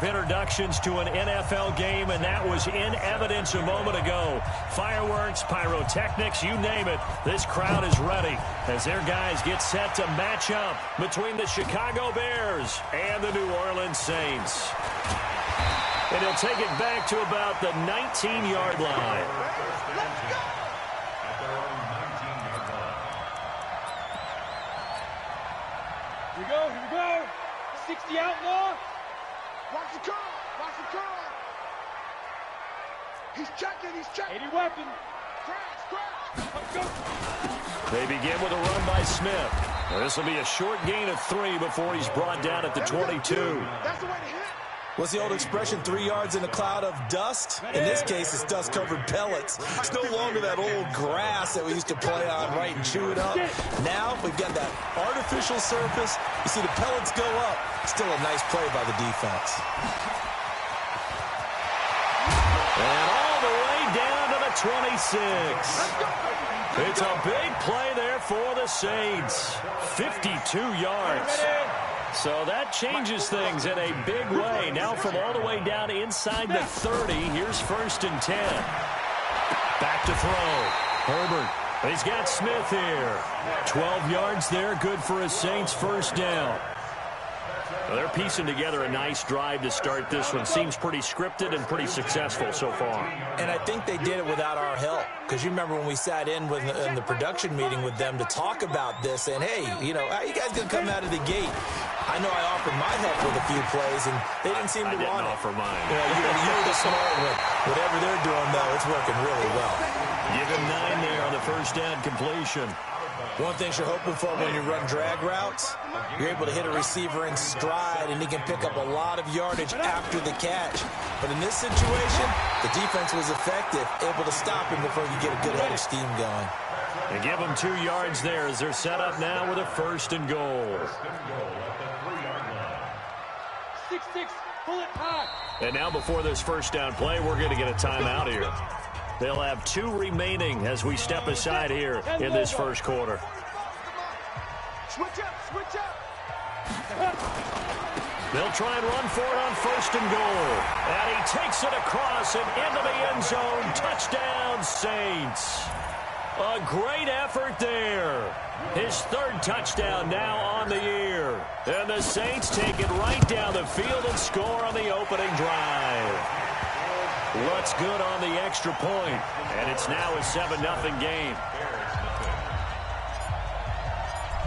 Introductions to an NFL game, and that was in evidence a moment ago. Fireworks, pyrotechnics, you name it. This crowd is ready as their guys get set to match up between the Chicago Bears and the New Orleans Saints. And he'll take it back to about the 19-yard line. Here we go. 60 outlaw. Watch the curl. He's checking. 80 weapon. Crash. Let's go. They begin with a run by Smith. This will be a short gain of 3 before he's brought down at the 22. That's the way to hit. What's the old expression, 3 yards in a cloud of dust? In this case, it's dust-covered pellets. It's no longer that old grass that we used to play on, right, and chew it up. Now we've got that artificial surface. You see the pellets go up. Still a nice play by the defense. And all the way down to the 26. It's a big play there for the Saints. 52 yards. So that changes things in a big way. Now from all the way down inside the 30, here's 1st and 10. Back to throw. Herbert. He's got Smith here. 12 yards there, good for a Saints first down. Well, they're piecing together a nice drive to start this one. Seems pretty scripted and pretty successful so far. And I think they did it without our help. Because you remember when we sat in the production meeting with them to talk about this, and hey, you know, how you guys going to come out of the gate? I know I offered my help with a few plays, and they didn't seem to want it. I didn't offer mine. You're the smart one. Whatever they're doing, though, it's working really well. Give him 9 there on the first down completion. One thing you're hoping for when you run drag routes, you're able to hit a receiver in stride, and he can pick up a lot of yardage after the catch. But in this situation, the defense was effective, able to stop him before you get a good head of steam going. They give him 2 yards there as they're set up now with a 1st and goal. 6-6, pull it high. And now before this first down play, we're going to get a timeout here. They'll have 2 remaining as we step aside here in this first quarter. Switch up. They'll try and run for it on 1st and goal. And he takes it across and into the end zone. Touchdown, Saints. A great effort there. His 3rd touchdown now on the year. And the Saints take it right down the field and score on the opening drive. Lutz good on the extra point, and it's now a 7-0 game.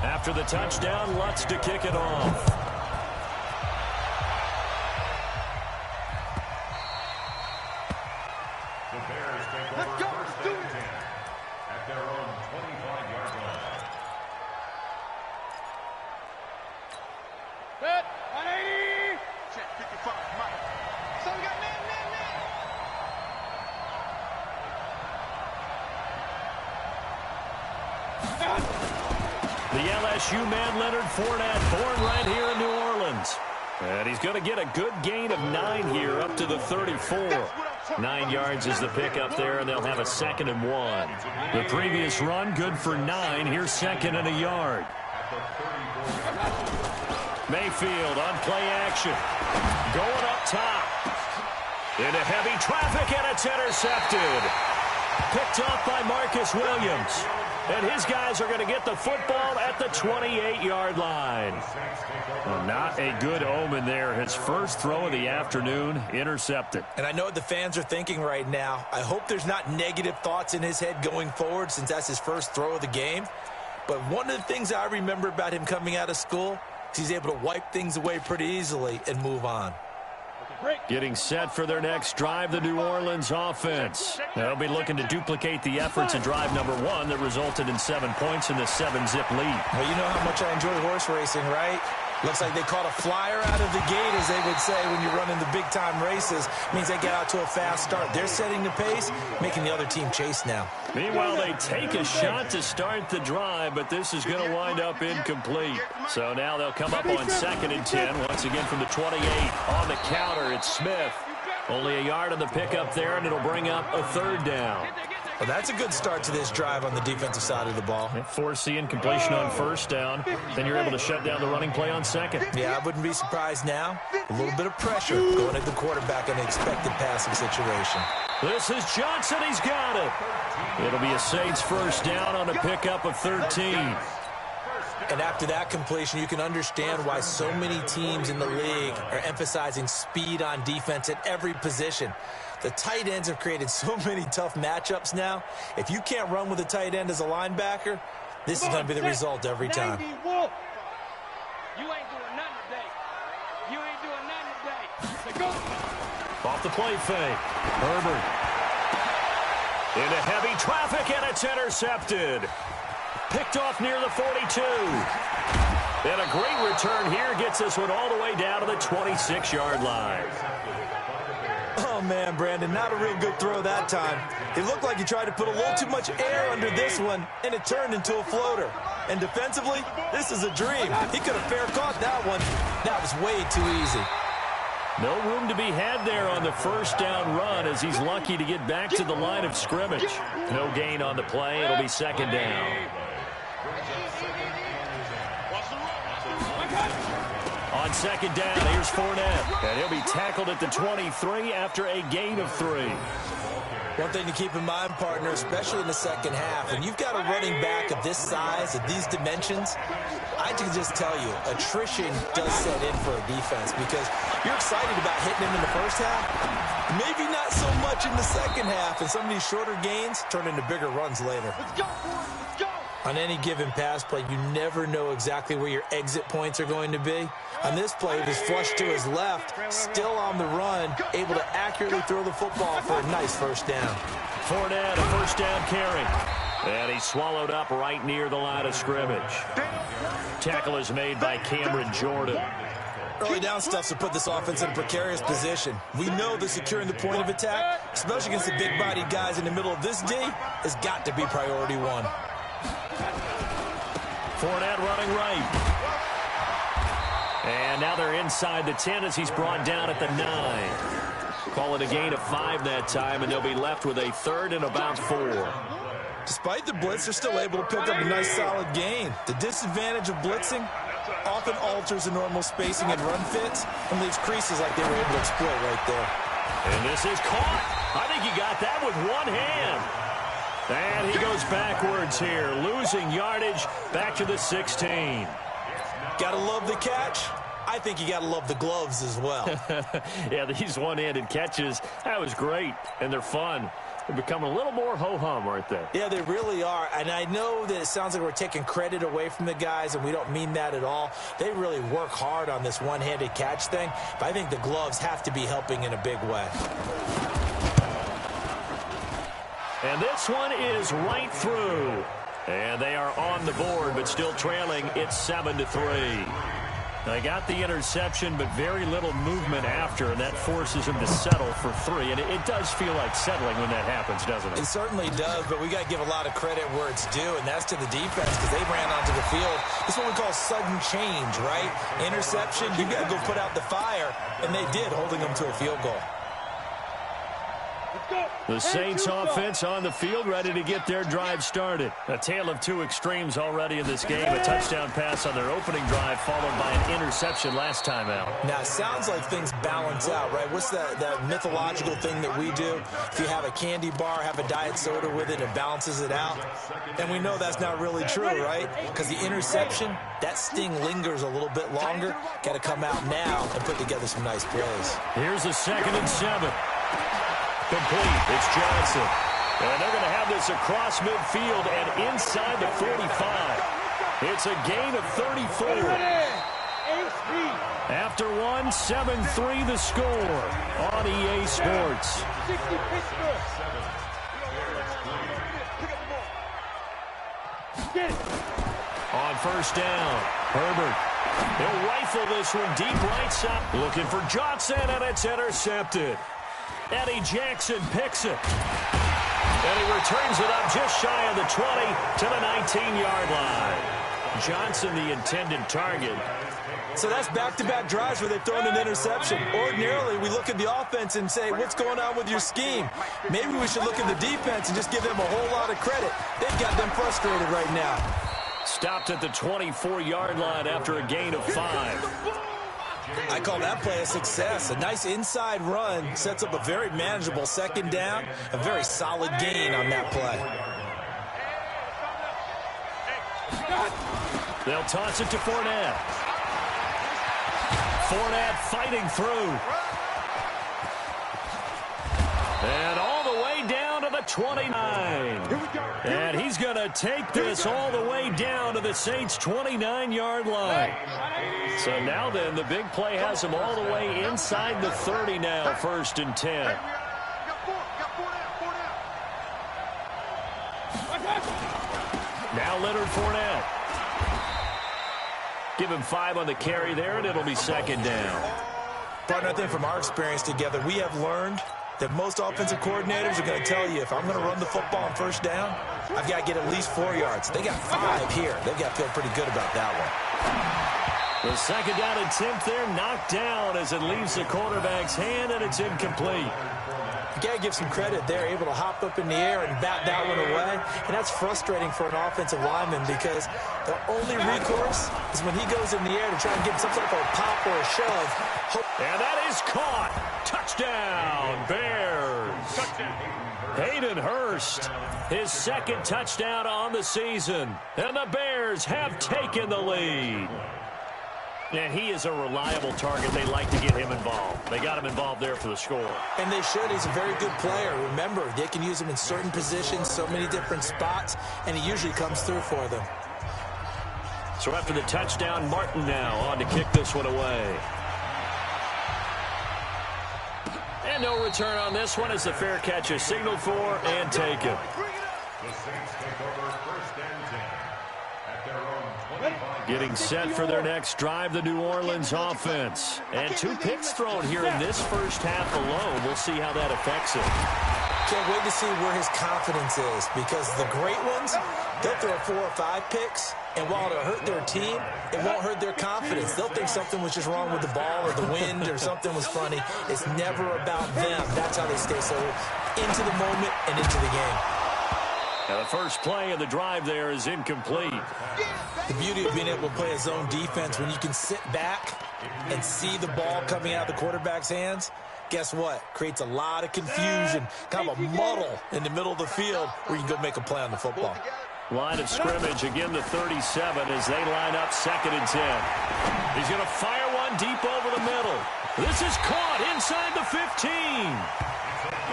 After the touchdown, Lutz to kick it off. Let's go. Let's do it. At their own 25-yard line. Set, 180. Check 55, Mike. So we got man. The LSU man, Leonard Fournette, born right here in New Orleans. And he's going to get a good gain of 9 here up to the 34. 9 yards is the pickup there, and they'll have a 2nd and 1. The previous run, good for 9. Here's 2nd and a yard. Mayfield on play action. Going up top. Into heavy traffic, and it's intercepted. Picked off by Marcus Williams. And his guys are going to get the football at the 28-yard line. Well, not a good omen there. His first throw of the afternoon intercepted. And I know what the fans are thinking right now. I hope there's not negative thoughts in his head going forward since that's his first throw of the game. But one of the things I remember about him coming out of school is he's able to wipe things away pretty easily and move on. Getting set for their next drive, the New Orleans offense. They'll be looking to duplicate the efforts in drive number 1 that resulted in 7 points in the 7-zip lead. Well, you know how much I enjoy horse racing, right? Looks like they caught a flyer out of the gate, as they would say, when you're running the big-time races. Means they get out to a fast start. They're setting the pace, making the other team chase now. Meanwhile, they take a shot to start the drive, but this is going to wind up incomplete. So now they'll come up on 2nd and 10. Once again from the 28. On the counter, it's Smith. Only a yard on the pickup there, and it'll bring up a 3rd down. Well, that's a good start to this drive on the defensive side of the ball. Forcing incompletion on first down. Then you're able to shut down the running play on second. Yeah, I wouldn't be surprised now. A little bit of pressure going at the quarterback in an expected passing situation. This is Johnson. He's got it. It'll be a Saints first down on a pickup of 13. And after that completion, you can understand why so many teams in the league are emphasizing speed on defense at every position. The tight ends have created so many tough matchups now. If you can't run with a tight end as a linebacker, this is going to be the result every time. You ain't doing nothing today. You ain't doing nothing today. Go. Off the play fake. Herbert. Into heavy traffic, and it's intercepted. Picked off near the 42. And a great return here gets this one all the way down to the 26-yard line. Oh, man, Brandon, not a real good throw that time. It looked like he tried to put a little too much air under this one, and it turned into a floater. And defensively, this is a dream. He could have fair caught that one. That was way too easy. No room to be had there on the first down run as he's lucky to get back to the line of scrimmage. No gain on the play. It'll be second down. On second down, here's Fournette. And he'll be tackled at the 23 after a gain of 3. One thing to keep in mind, partner, especially in the second half, when you've got a running back of this size, of these dimensions, I can just tell you, attrition does set in for a defense because you're excited about hitting him in the first half. Maybe not so much in the second half, and some of these shorter gains turn into bigger runs later. Let's go, boys. Let's go. On any given pass play, you never know exactly where your exit points are going to be. On this play, he was flushed to his left, still on the run, able to accurately throw the football for a nice first down. Fournette, a first down carry. And he's swallowed up right near the line of scrimmage. Tackle is made by Cameron Jordan. Early down stuff to put this offense in a precarious position. We know that securing the point of attack, especially against the big-bodied guys in the middle of this D, has got to be priority one. Fournette running right. And now they're inside the 10 as he's brought down at the 9. Call it a gain of 5 that time, and they'll be left with a third and about 4. Despite the blitz, they're still able to pick up a nice solid gain. The disadvantage of blitzing often alters the normal spacing and run fits and leaves creases like they were able to exploit right there. And this is caught. I think he got that with one hand. And he goes backwards here, losing yardage back to the 16. Gotta love the catch. I think you gotta love the gloves as well. Yeah, these one-handed catches, that was great, and they're fun. They've become a little more ho-hum, aren't they? Yeah, they really are. And I know that it sounds like we're taking credit away from the guys, and we don't mean that at all. They really work hard on this one-handed catch thing, but I think the gloves have to be helping in a big way. And this one is right through. And they are on the board, but still trailing. It's 7-3. They got the interception, but very little movement after, and that forces him to settle for 3. And it does feel like settling when that happens, doesn't it? It certainly does, but we got to give a lot of credit where it's due, and that's to the defense because they ran onto the field. It's what we call sudden change, right? Interception, you got to go put out the fire, and they did, holding them to a field goal. The Saints offense on the field, ready to get their drive started. A tale of two extremes already in this game. A touchdown pass on their opening drive, followed by an interception last time out. Now, it sounds like things balance out, right? What's that mythological thing that we do? If you have a candy bar, have a diet soda with it, it balances it out. And we know that's not really true, right? Because the interception, that sting lingers a little bit longer. Got to come out now and put together some nice plays. Here's a 2nd and 7. Complete. It's Johnson. And they're going to have this across midfield and inside the 45. It's a gain of 34. After one, 7-3 the score on EA Sports. On first down, Herbert. He'll rifle this one deep right side. Looking for Johnson, and it's intercepted. Eddie Jackson picks it. And he returns it up just shy of the 20 to the 19-yard line. Johnson, the intended target. So that's back-to-back drives where they've thrown an interception. Ordinarily, we look at the offense and say, what's going on with your scheme? Maybe we should look at the defense and just give them a whole lot of credit. They've got them frustrated right now. Stopped at the 24-yard line after a gain of 5. I call that play a success. A nice inside run sets up a very manageable second down. A very solid gain on that play. They'll toss it to Fournette. Fournette fighting through. And all the way down to the 29. And he's going to take this all the way down to the Saints' 29-yard line. So now then, the big play has him all the way inside the 30 now, 1st and 10. Now Leonard Fournette. Give him 5 on the carry there, and it'll be 2nd down. Partner, I think from our experience together, we have learned that most offensive coordinators are going to tell you, if I'm going to run the football on 1st down, I've got to get at least 4 yards. They got 5 here. They've got to feel pretty good about that one. The 2nd down attempt there knocked down as it leaves the quarterback's hand, and it's incomplete. You got to give some credit. They're able to hop up in the air and bat that one away. And that's frustrating for an offensive lineman because the only recourse is when he goes in the air to try and get some type of a pop or a shove. And that is caught. Touchdown, Bears. Hayden Hurst, his 2nd touchdown on the season. And the Bears have taken the lead. And he is a reliable target. They like to get him involved. They got him involved there for the score. And they should. He's a very good player. Remember, they can use him in certain positions, so many different spots, and he usually comes through for them. So after the touchdown, Martin now on to kick this one away. And no return on this one as the fair catch is signaled for and taken. The Saints take over 1st and 10 at their own 25. Getting set for their next drive, the New Orleans offense. And 2 picks thrown here in this first half alone. We'll see how that affects him. Can't wait to see where his confidence is because the great ones, they'll throw 4 or 5 picks, and while it'll hurt their team, it won't hurt their confidence. They'll think something was just wrong with the ball or the wind or something was funny. It's never about them. That's how they stay so into the moment and into the game. And the first play of the drive there is incomplete. The beauty of being able to play a zone defense when you can sit back and see the ball coming out of the quarterback's hands, guess what? Creates a lot of confusion, kind of a muddle in the middle of the field where you can go make a play on the football. Line of scrimmage, again the 37 as they line up 2nd and 10. He's going to fire one deep over the middle. This is caught inside the 15.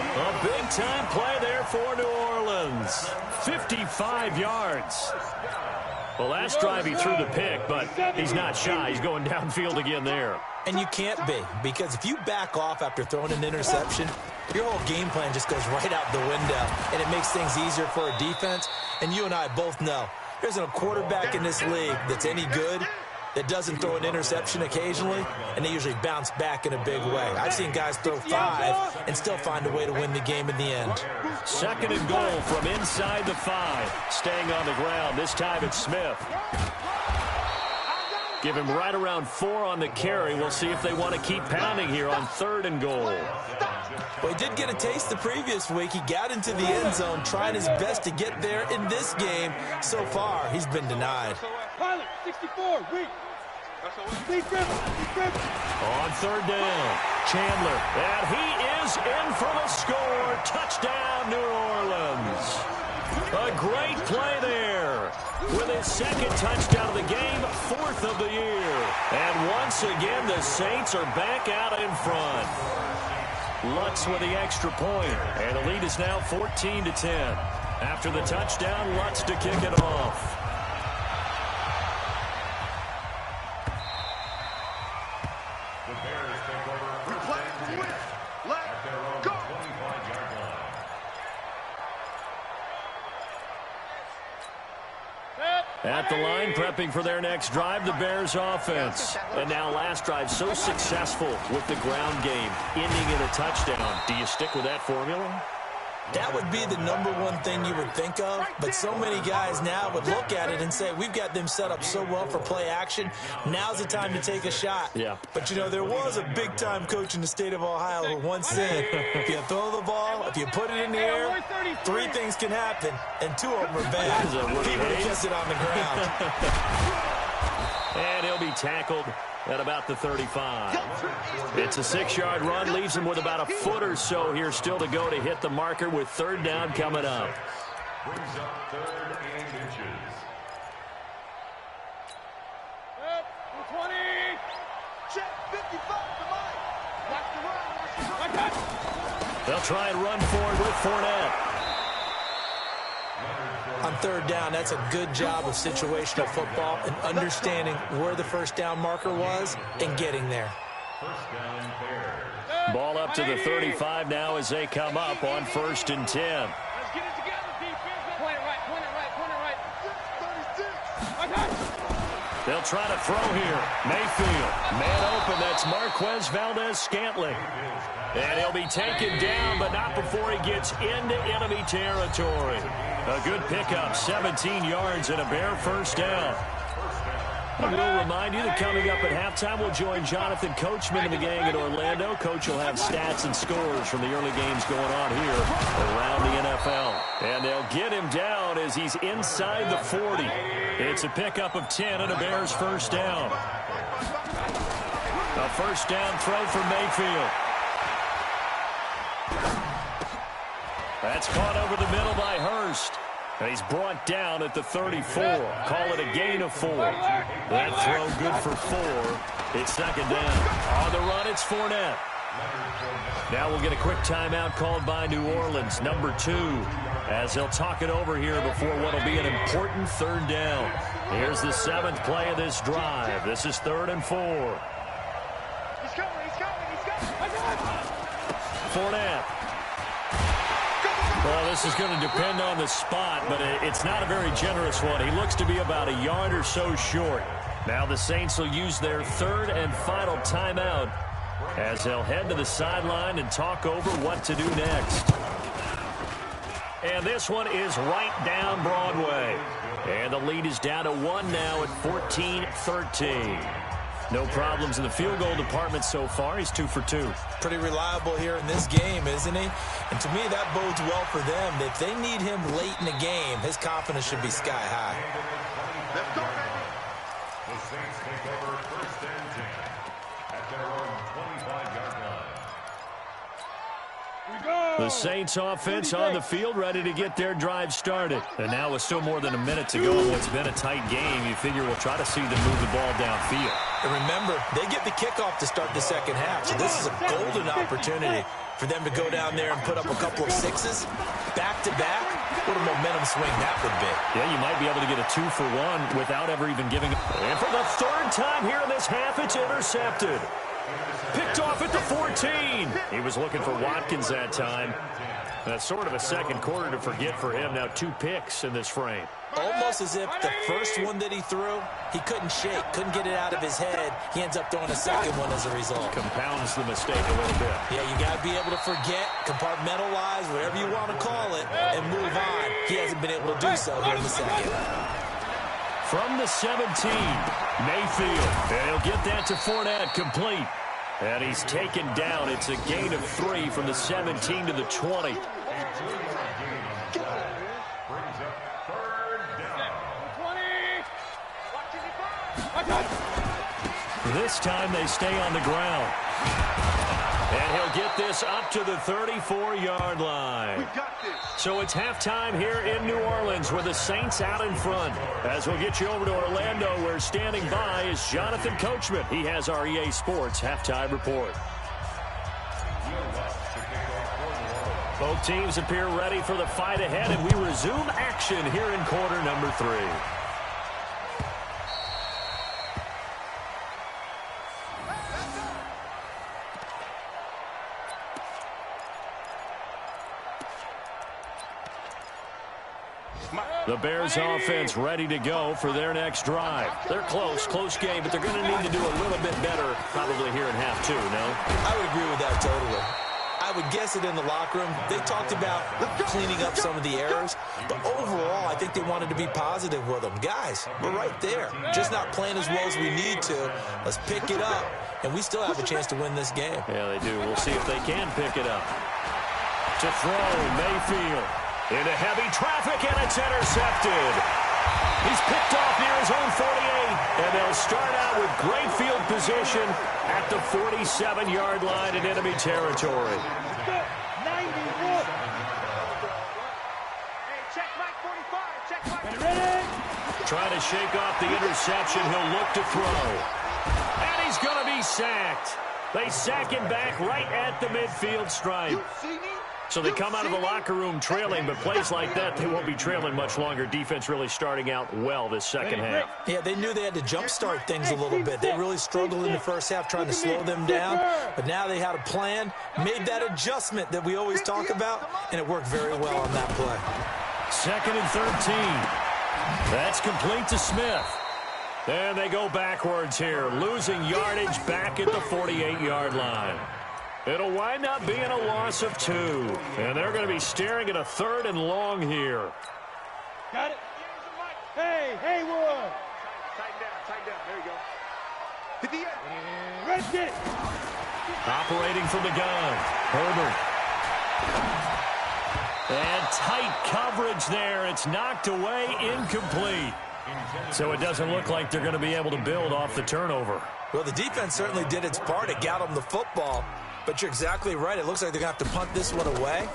A big-time play there for New Orleans. 55 yards. Well, last drive he threw the pick, but he's not shy. He's going downfield again there. And you can't be, because if you back off after throwing an interception, your whole game plan just goes right out the window, and it makes things easier for a defense. And you and I both know there's a quarterback in this league that's any good that doesn't throw an interception occasionally, and they usually bounce back in a big way. I've seen guys throw 5 and still find a way to win the game in the end. 2nd and goal from inside the 5. Staying on the ground. This time it's Smith. Give him right around 4 on the carry. We'll see if they want to keep pounding here on 3rd and goal. Well, he did get a taste the previous week. He got into the end zone, trying his best to get there in this game. So far, he's been denied. 64, weak. On 3rd down, Chandler. And he is in for the score. Touchdown, New Orleans. A great play there. With his 2nd touchdown of the game, 4th of the year. And once again, the Saints are back out in front. Lutz with the extra point, and the lead is now 14-10. After the touchdown, Lutz to kick it off. The Bears take over 1st and 10 at their own 25-yard line. At the line, prepping for their next drive, the Bears offense. And now last drive so successful with the ground game, ending in a touchdown. Do you stick with that formula? That would be the #1 thing you would think of, but so many guys now would look at it and say, we've got them set up so well for play action. Now's the time to take a shot. Yeah. But, you know, there was a big-time coach in the state of Ohio who once said, if you throw the ball, if you put it in the air, 3 things can happen, and 2 of them are bad. He would have kept it on the ground. And he'll be tackled at about the 35. It's a 6-yard run, leaves him with about a foot or so here still to go to hit the marker with 3rd down coming up. Brings up 3rd and inches. 20. Check 55 to Mike. Watch the run. Watch the run. They'll try and run forward with Fournette. On 3rd down, that's a good job of situational football and understanding where the 1st down marker was and getting there. 1st down Bears. Ball up to the 35 now as they come up on 1st and 10. Let's get it together, defense. Point it right, point it right, point it right. 36. They'll try to throw here. Mayfield. Man open. That's Marquez Valdez-Scantling. And he'll be taken down, but not before he gets into enemy territory. A good pickup, 17 yards and a Bear 1st down. And we'll remind you that coming up at halftime, we'll join Jonathan Coachman and the gang in Orlando. Coach will have stats and scores from the early games going on here around the NFL. And they'll get him down as he's inside the 40. It's a pickup of 10 and a Bears 1st down. A 1st down throw for Mayfield. That's caught over the middle by Hurst. And he's brought down at the 34. Call it a gain of 4. That throw good for 4. It's 2nd down. On the run, it's Fournette. Now we'll get a quick timeout called by New Orleans, number 2, as they'll talk it over here before what will be an important 3rd down. Here's the 7th play of this drive. This is 3rd and 4. He's coming, he's coming, he's coming. Fournette. Well, this is going to depend on the spot, but it's not a very generous one. He looks to be about a yard or so short. Now the Saints will use their 3rd and final timeout as they'll head to the sideline and talk over what to do next. And this one is right down Broadway. And the lead is down to 1 now at 14-13. No problems in the field goal department so far. He's 2 for 2. Pretty reliable here in this game, isn't he? And to me, that bodes well for them. If they need him late in the game, his confidence should be sky high. Let's go, baby. The Saints take over 1st and 10 at their own 25-yard line. The Saints offense on the field ready to get their drive started. And now with still more than a minute to go in what's been a tight game, you figure we'll try to see them move the ball downfield. And remember, they get the kickoff to start the 2nd half, so this is a golden opportunity for them to go down there and put up a couple of 6s back-to-back. What a momentum swing that would be. Yeah, you might be able to get a 2 for 1 without ever even giving. And for the 3rd time here in this half, it's intercepted. Picked off at the 14. He was looking for Watkins that time. That's sort of a 2nd quarter to forget for him. Now 2 picks in this frame. Almost as if the first one that he threw, he couldn't shake, couldn't get it out of his head. He ends up throwing a 2nd one as a result. Compounds the mistake a little bit. Yeah, you got to be able to forget, compartmentalize, whatever you want to call it, and move on. He hasn't been able to do so here in the 2nd. From the 17, Mayfield. And he'll get that to Fournette, complete. And he's taken down. It's a gain of 3 from the 17 to the 20. This time they stay on the ground. And he'll get this up to the 34-yard line. We got this. So it's halftime here in New Orleans with the Saints out in front. As we'll get you over to Orlando, where standing by is Jonathan Coachman. He has our EA Sports halftime report. Both teams appear ready for the fight ahead, and we resume action here in quarter number 3. The Bears offense ready to go for their next drive. They're close game, but they're going to need to do a little bit better probably here in half 2, no? I would agree with that totally. I I would guess it in the locker room. They talked about cleaning up some of the errors, but overall, I think they wanted to be positive with them. Guys, we're right there. Just not playing as well as we need to. Let's pick it up, and we still have a chance to win this game. Yeah, they do. We'll see if they can pick it up. To throw, Mayfield. Into heavy traffic, and it's intercepted. He's picked off near his own 48, and they'll start out with great field position at the 47-yard line in enemy territory. Trying to shake off the interception. He'll look to throw. And he's going to be sacked. They sack him back right at the midfield stripe. So they come out of the locker room trailing, but plays like that, they won't be trailing much longer. Defense really starting out well this second half. Yeah, they knew they had to jumpstart things a little bit. They really struggled in the first half trying to slow them down, but now they had a plan, made that adjustment that we always talk about, and it worked very well on that play. 2nd and 13. That's complete to Smith. And they go backwards here, losing yardage back at the 48-yard line. It'll wind up being a loss of 2. And they're going to be staring at a 3rd and long here. Got it. Hey, Haywood. Tighten down. There you go. Hit the end. Rest it. Operating from the gun, Herbert. And tight coverage there. It's knocked away, incomplete. So it doesn't look like they're going to be able to build off the turnover. Well, the defense certainly did its part. It got them the football. But you're exactly right. It looks like they're going to have to punt this one away.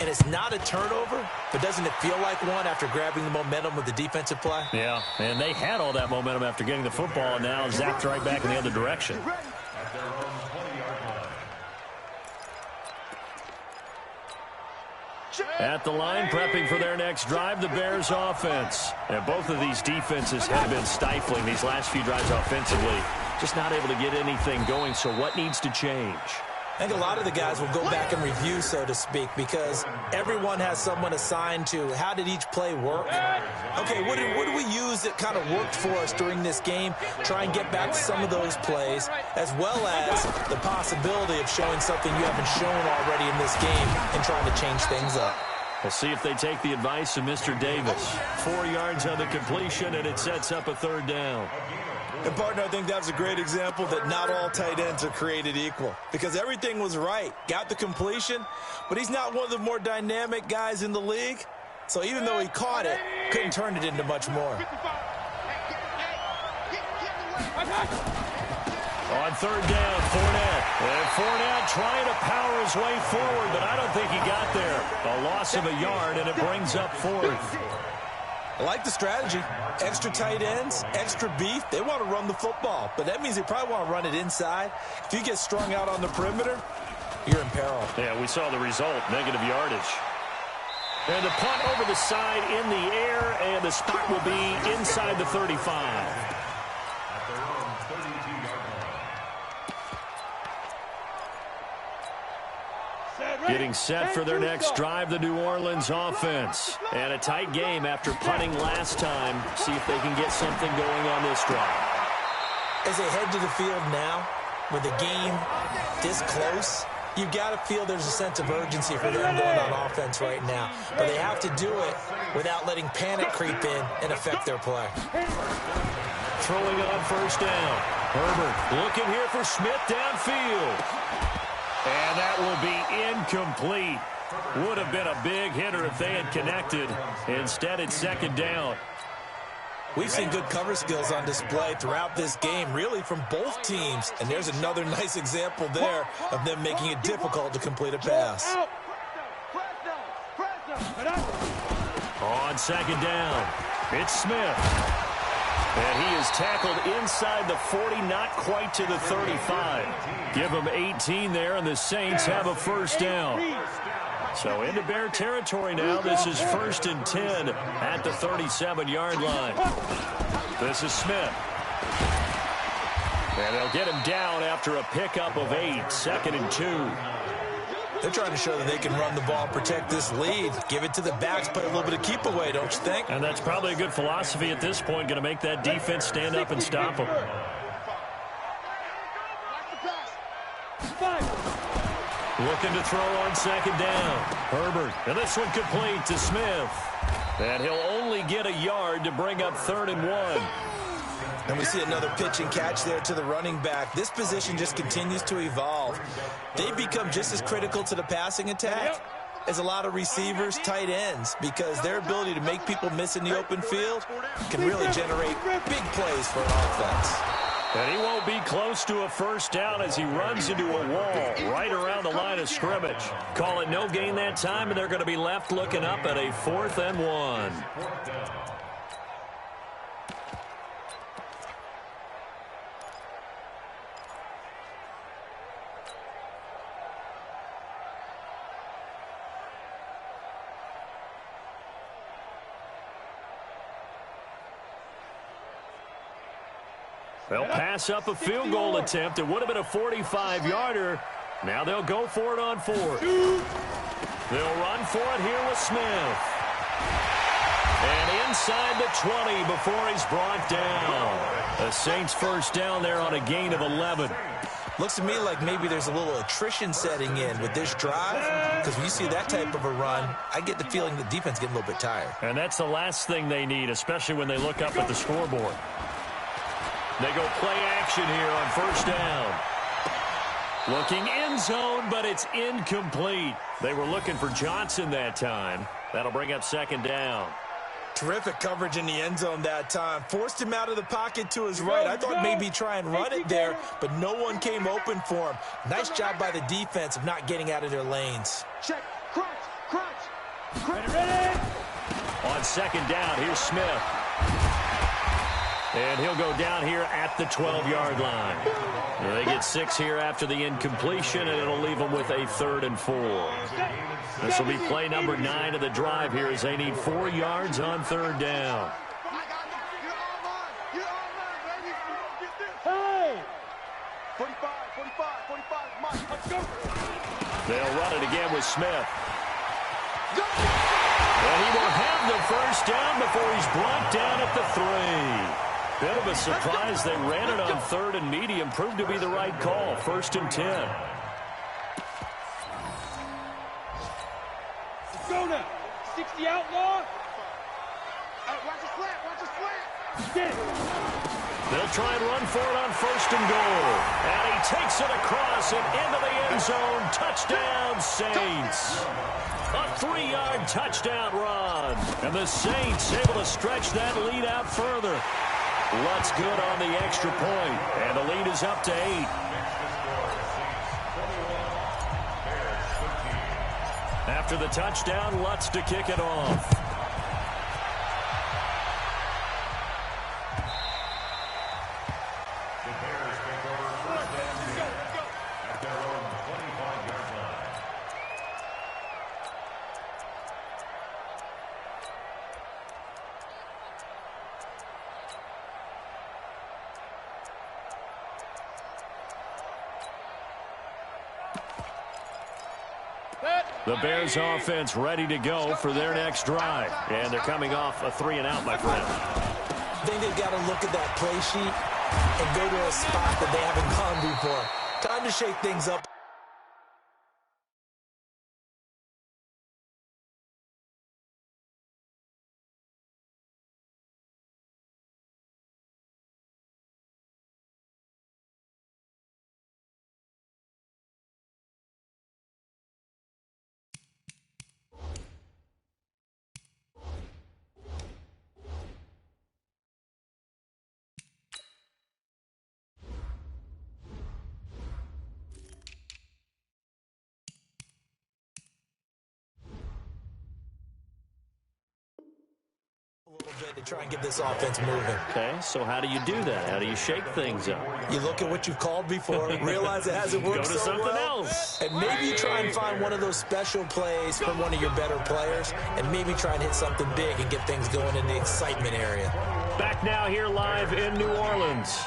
And it's not a turnover, but doesn't it feel like one after grabbing the momentum with the defensive play? Yeah, and they had all that momentum after getting the football, and now zapped right back in the other direction. At the line, prepping for their next drive, the Bears offense. And both of these defenses have been stifling these last few drives offensively. Just not able to get anything going, so what needs to change? I think a lot of the guys will go back and review, so to speak, because everyone has someone assigned to how did each play work. Okay, what did we use that kind of worked for us during this game? Try and get back to some of those plays, as well as the possibility of showing something you haven't shown already in this game and trying to change things up. We'll see if they take the advice of Mr. Davis. 4 yards on the completion, and it sets up a 3rd down. And, partner, I think that was a great example that not all tight ends are created equal, because everything was right. Got the completion, but he's not one of the more dynamic guys in the league. So even though he caught it, couldn't turn it into much more. On 3rd down, Fournette. And Fournette trying to power his way forward, but I don't think he got there. A loss of a yard, and it brings up 4th. I like the strategy. Extra tight ends, extra beef. They want to run the football, but that means they probably want to run it inside. If you get strung out on the perimeter, you're in peril. Yeah, we saw the result, negative yardage. And the punt over the side in the air, and the spot will be inside the 35. Getting set for their next drive, the New Orleans offense. And a tight game after punting last time. See if they can get something going on this drive. As they head to the field now, with the game this close, you've got to feel there's a sense of urgency for them going on offense right now. But they have to do it without letting panic creep in and affect their play. Throwing on 1st down. Herbert looking here for Smith downfield. And that will be incomplete. Would have been a big hitter if they had connected. Instead, it's 2nd down. We've seen good cover skills on display throughout this game, really from both teams. And there's another nice example there of them making it difficult to complete a pass. On 2nd down, it's Smith. And he is tackled inside the 40, not quite to the 35. Give him 18 there, and the Saints have a 1st down. So into Bear territory now. This is 1st and 10 at the 37-yard line. This is Smith. And they'll get him down after a pickup of 8, 2nd and 2. They're trying to show that they can run the ball, protect this lead, give it to the backs, play a little bit of keep away, don't you think? And that's probably a good philosophy at this point, going to make that defense stand up and stop them. Looking to throw on second down. Herbert, and this one complete to Smith. And he'll only get a yard to bring up 3rd and 1. And we see another pitch and catch there to the running back. This position just continues to evolve. They've become just as critical to the passing attack as a lot of receivers, tight ends, because their ability to make people miss in the open field can really generate big plays for an offense. And he won't be close to a first down as he runs into a wall right around the line of scrimmage. Call it no gain that time, and they're going to be left looking up at a 4th and 1. They'll pass up a field goal attempt. It would have been a 45-yarder. Now they'll go for it on 4th. They'll run for it here with Smith. And inside the 20 before he's brought down. The Saints first down there on a gain of 11. Looks to me like maybe there's a little attrition setting in with this drive, because when you see that type of a run, I get the feeling the defense getting a little bit tired. And that's the last thing they need, especially when they look up at the scoreboard. They go play action here on first down. Looking end zone, but it's incomplete. They were looking for Johnson that time. That'll bring up 2nd down. Terrific coverage in the end zone that time. Forced him out of the pocket to his right. I thought maybe try and run it there, but no one came open for him. Nice job by the defense of not getting out of their lanes. Check. Crunch. Ready. On 2nd down, here's Smith. And he'll go down here at the 12-yard line. They get 6 here after the incompletion, and it'll leave them with a 3rd and 4. This will be play number 9 of the drive here as they need 4 yards on 3rd down. Hey! 45, Mike. Let's go. They'll run it again with Smith. And he will have the first down before he's brought down at the 3. Bit of a surprise. They ran it on 3rd and medium. Proved to be the right call. 1st and 10. Let's go now. 60 outlaw. Watch the slant. Get it. They'll try and run for it on 1st and goal. And he takes it across and into the end zone. Touchdown, Saints. A 3-yard touchdown run. And the Saints able to stretch that lead out further. Lutz good on the extra point, and the lead is up to 8. After the touchdown, Lutz to kick it off. The Bears offense ready to go for their next drive. And they're coming off a 3-and-out, my friend. I think they've got to look at that play sheet and go to a spot that they haven't gone before. Time to shake things up. To try and get this offense moving. Okay, so how do you do that? How do you shake things up? You look at what you've called before, realize it hasn't worked Go to so something well, else. and maybe try and find one of those special plays from one of your better players, and maybe try and hit something big and get things going in the excitement area. Back now here live in New Orleans.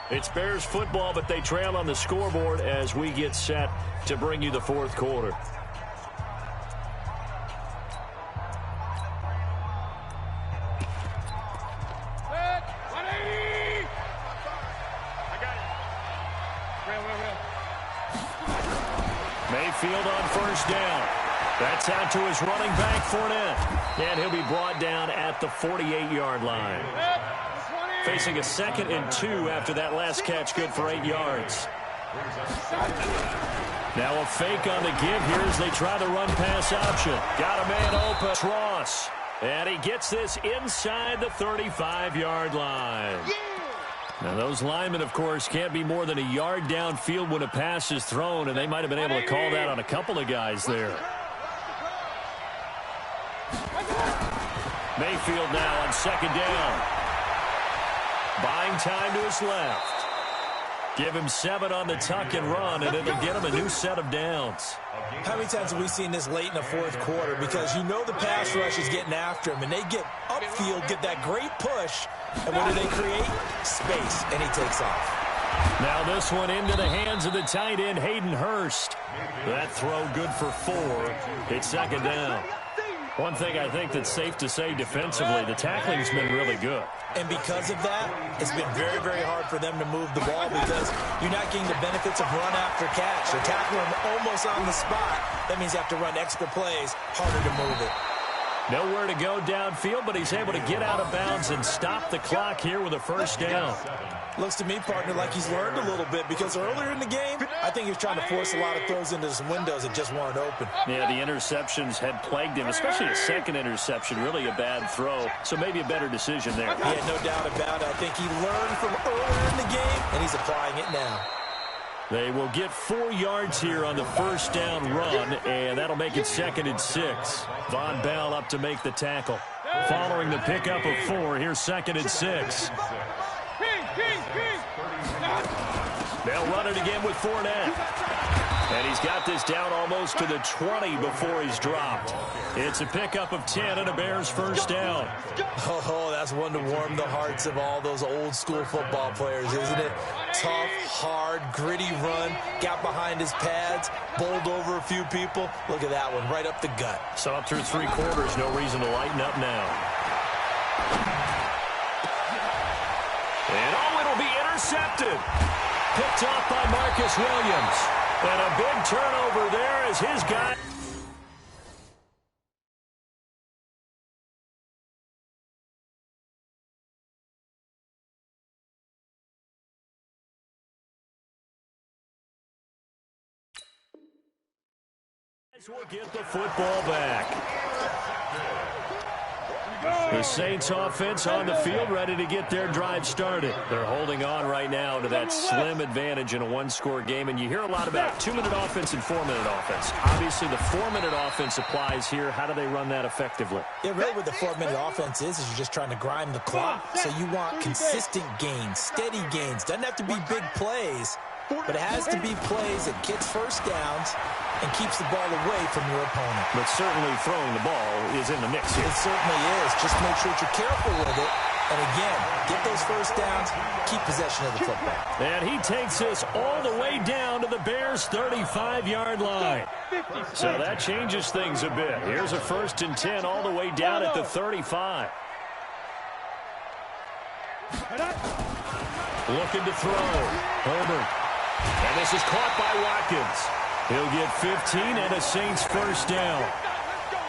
It's Bears football, but they trail on the scoreboard as we get set to bring you the 4th quarter. Mayfield on first down. That's out to his running back, Fournette. And he'll be brought down at the 48-yard line. Facing a 2nd and 2 after that last catch, good for 8 yards. Now a fake on the give here as they try the run-pass option. Got a man open. Ross. And he gets this inside the 35-yard line. Now, those linemen, of course, can't be more than a yard downfield when a pass is thrown, and they might have been able to call that on a couple of guys there. Mayfield now on 2nd down. Buying time to his left. Give him 7 on the tuck and run, and it'll get him a new set of downs. How many times have we seen this late in the 4th quarter? Because you know the pass rush is getting after him, and they get upfield, get that great push, and what do they create? Space, and he takes off. Now this one into the hands of the tight end, Hayden Hurst. That throw good for 4. It's 2nd down. One thing I think that's safe to say defensively, the tackling's been really good. And because of that, it's been very, very hard for them to move the ball because you're not getting the benefits of run after catch. They're tackling him almost on the spot. That means you have to run extra plays, harder to move it. Nowhere to go downfield, but he's able to get out of bounds and stop the clock here with a first down. Looks to me, partner, like he's learned a little bit because earlier in the game, I think he was trying to force a lot of throws into some windows that just weren't open. Yeah, the interceptions had plagued him, especially a second interception, really a bad throw. So maybe a better decision there. Yeah, no doubt about it. I think he learned from earlier in the game, and he's applying it now. They will get 4 yards here on the first down run, and that'll make it 2nd and 6. Von Bell up to make the tackle. Following the pickup of 4, here's 2nd and 6. They'll run it again with Fournette. And he's got this down almost to the 20 before he's dropped. It's a pickup of 10 and a Bears first down. Oh, that's one to warm the hearts of all those old school football players, isn't it? Tough, hard, gritty run, got behind his pads, bowled over a few people. Look at that one, right up the gut. So up through 3 quarters, no reason to lighten up now. And it'll be intercepted. Picked off by Marcus Williams. And a big turnover there as his guy. Will get the football back. The Saints offense on the field, ready to get their drive started. They're holding on right now to that slim advantage in a 1-score game, and you hear a lot about 2-minute offense and 4-minute offense. Obviously, the 4-minute offense applies here. How do they run that effectively? Yeah, really what the 4-minute offense is you're just trying to grind the clock. So you want consistent gains, steady gains. Doesn't have to be big plays, but it has to be plays that gets first downs and keeps the ball away from your opponent. But certainly throwing the ball is in the mix here. It certainly is. Just make sure that you're careful with it. And again, get those first downs, keep possession of the football. And he takes this all the way down to the Bears' 35-yard line. So that changes things a bit. Here's a 1st and 10 all the way down at the 35. Looking to throw. Herbert. And this is caught by Watkins. He'll get 15 and a Saints first down.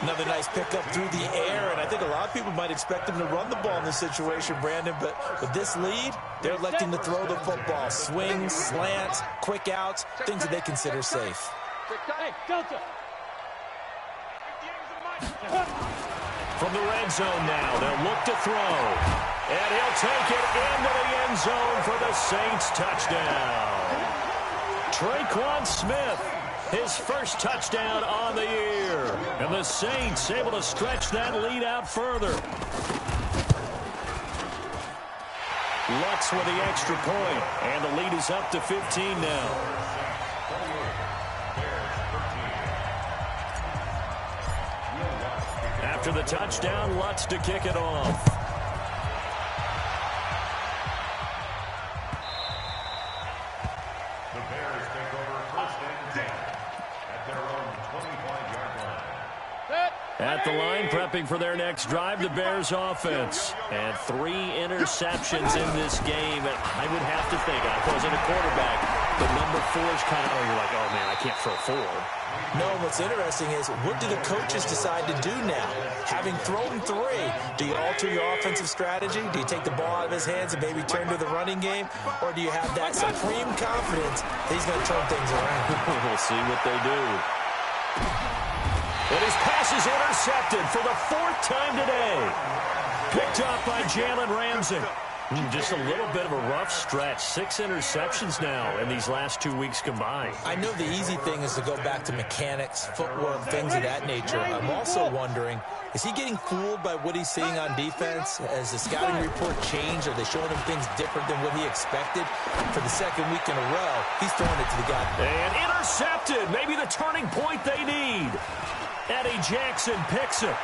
Another nice pickup through the air, and I think a lot of people might expect him to run the ball in this situation, Brandon, but with this lead, they're electing to throw the football. Swings, slants, quick outs, things that they consider safe. From the red zone now, they'll look to throw. And he'll take it into the end zone for the Saints touchdown. Traquan Smith, his first touchdown on the year. And the Saints able to stretch that lead out further. Lutz with the extra point, and the lead is up to 15 now. After the touchdown, Lutz to kick it off. At the line, prepping for their next drive, the Bears offense. And 3 interceptions in this game. And I would have to think, if I wasn't a quarterback, the number 4 is kind of, you're like, oh, man, I can't throw 4. No, what's interesting is, what do the coaches decide to do now? Having thrown 3, do you alter your offensive strategy? Do you take the ball out of his hands and maybe turn to the running game? Or do you have that supreme confidence that he's going to turn things around? We'll see what they do. And his pass is intercepted for the 4th time today. Picked up by Jalen Ramsey. Just a little bit of a rough stretch. 6 interceptions now in these last 2 weeks combined. I know the easy thing is to go back to mechanics, footwork, things of that nature. I'm also wondering, is he getting fooled by what he's seeing on defense? Has the scouting report changed? Are they showing him things different than what he expected? For the 2nd week in a row, he's throwing it to the guy. And intercepted. Maybe the turning point they need. Eddie Jackson picks it.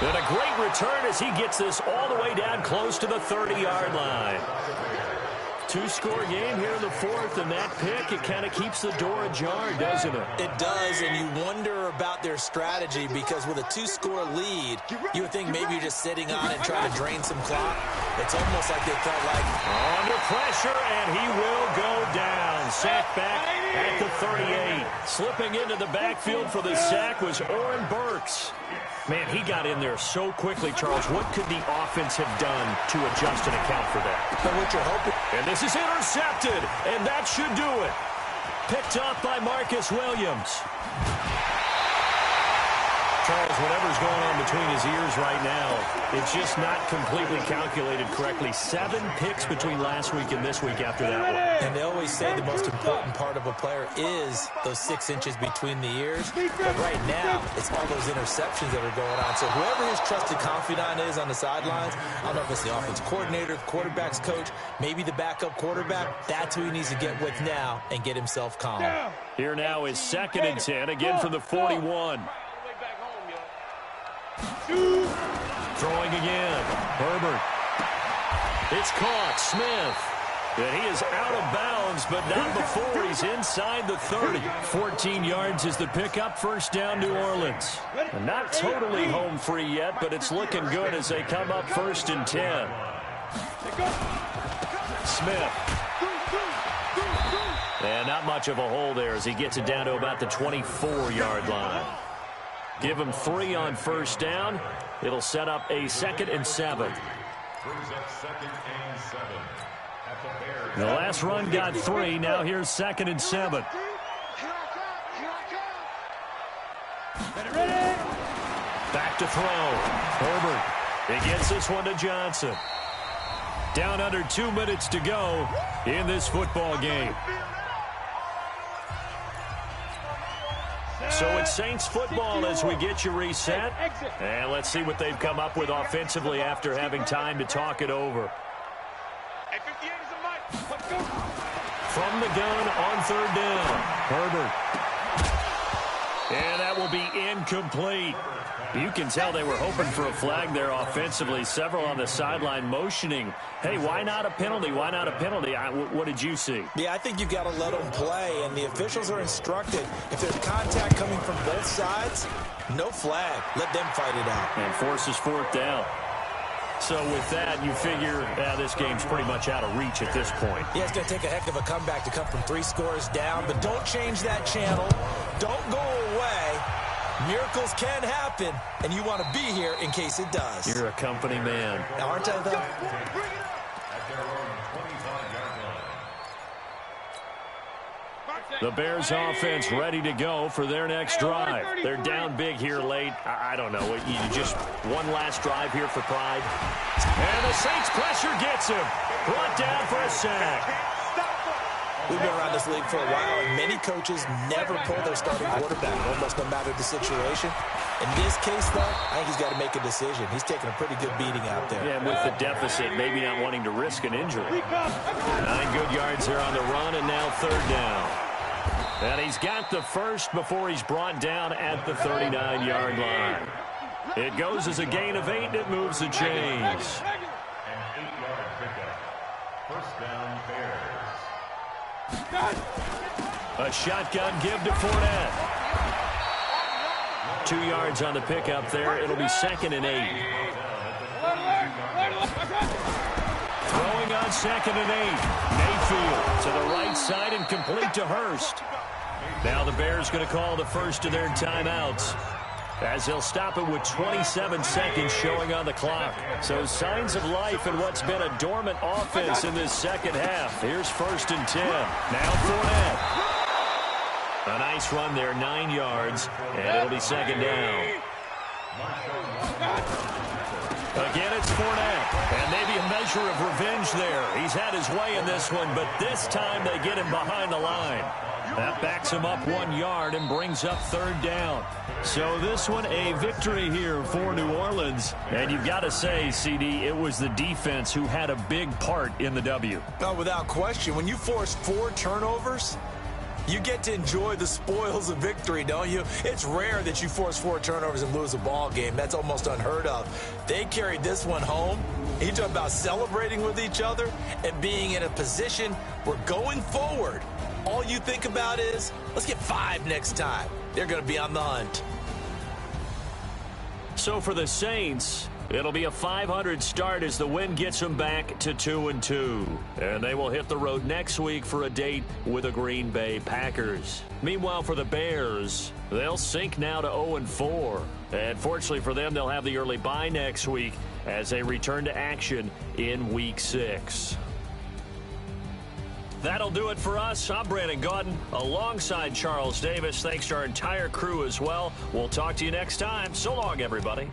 And a great return as he gets this all the way down close to the 30-yard line. 2-score game here in the 4th, and that pick, it kind of keeps the door ajar, doesn't it? It does, and you wonder about their strategy, because with a 2-score lead, you would think maybe you're just sitting on it trying to drain some clock. It's almost like they felt like... Under pressure, and he will go down. Sacked back at the 38. Slipping into the backfield for the sack was Oren Burks. Man, he got in there so quickly, Charles. What could the offense have done to adjust and account for that? But what you're hoping... And this is intercepted, and that should do it. Picked up by Marcus Williams. Charles, whatever's going on between his ears right now, it's just not completely calculated correctly. 7 picks between last week and this week after that one. And they always say the most important part of a player is those 6 inches between the ears. But right now, it's all those interceptions that are going on. So whoever his trusted confidant is on the sidelines, I don't know if it's the offense coordinator, the quarterback's coach, maybe the backup quarterback, that's who he needs to get with now and get himself calm. Here now is 2nd and 10, again from the 41. Throwing again. Herbert. It's caught. Smith. And he is out of bounds, but not before he's inside the 30. 14 yards is the pickup. 1st down, New Orleans. And not totally home free yet, but it's looking good as they come up 1st and 10. Smith. And not much of a hole there as he gets it down to about the 24-yard line. Give him 3 on 1st down. It'll set up a 2nd and 7. The last run got 3. Now here's 2nd and 7. Back to throw. Herbert. He gets this one to Johnson. Down under 2 minutes to go in this football game. So it's Saints football as we get you reset. And let's see what they've come up with offensively after having time to talk it over. From the gun on 3rd down. Herbert. And that will be incomplete. You can tell they were hoping for a flag there offensively. Several on the sideline motioning, hey, why not a penalty? Why not a penalty? What did you see? Yeah, I think you've got to let them play, and the officials are instructed. If there's contact coming from both sides, no flag. Let them fight it out. And forces 4th down. So with that, you figure this game's pretty much out of reach at this point. Yeah, it's going to take a heck of a comeback to come from 3 scores down, but don't change that channel. Don't go away. Miracles can happen, and you want to be here in case it does. You're a company man. Aren't I, though? The Bears offense ready to go for their next drive. They're down big here late. I don't know. You just one last drive here for pride. And the Saints pressure gets him. Brought down for a sack. We've been around this league for a while, and many coaches never pull their starting quarterback, almost no matter the situation. In this case, though, I think he's got to make a decision. He's taking a pretty good beating out there. Yeah, with the deficit, maybe not wanting to risk an injury. 9 good yards there on the run, and now 3rd down. And he's got the first before he's brought down at the 39-yard line. It goes as a gain of 8, and it moves the chains. An 8-yard pickup. 1st down, Bears. A shotgun give to Fournette. 2 yards on the pickup there. It'll be 2nd and 8. Throwing on 2nd and 8. Mayfield to the right side and complete to Hurst. Now the Bears going to call the first of their timeouts, as they'll stop it with 27 seconds showing on the clock. So signs of life in what's been a dormant offense in this second half. Here's 1st and 10. Now Fournette. A nice run there, 9 yards, and it'll be 2nd down. Again, it's Fournette, and maybe a measure of revenge there. He's had his way in this one, but this time they get him behind the line. That backs him up 1 yard and brings up 3rd down. So this one a victory here for New Orleans. And you've got to say, CD, it was the defense who had a big part in the W. Oh, without question. When you force 4 turnovers, you get to enjoy the spoils of victory, don't you? It's rare that you force 4 turnovers and lose a ball game. That's almost unheard of. They carried this one home. You talk about celebrating with each other and being in a position where going forward, all you think about is, let's get 5 next time. They're going to be on the hunt. So for the Saints, it'll be a .500 start as the win gets them back to 2-2. And they will hit the road next week for a date with the Green Bay Packers. Meanwhile, for the Bears, they'll sink now to 0-4. And fortunately for them, they'll have the early bye next week as they return to action in Week 6. That'll do it for us. I'm Brandon Gaudin alongside Charles Davis. Thanks to our entire crew as well. We'll talk to you next time. So long, everybody.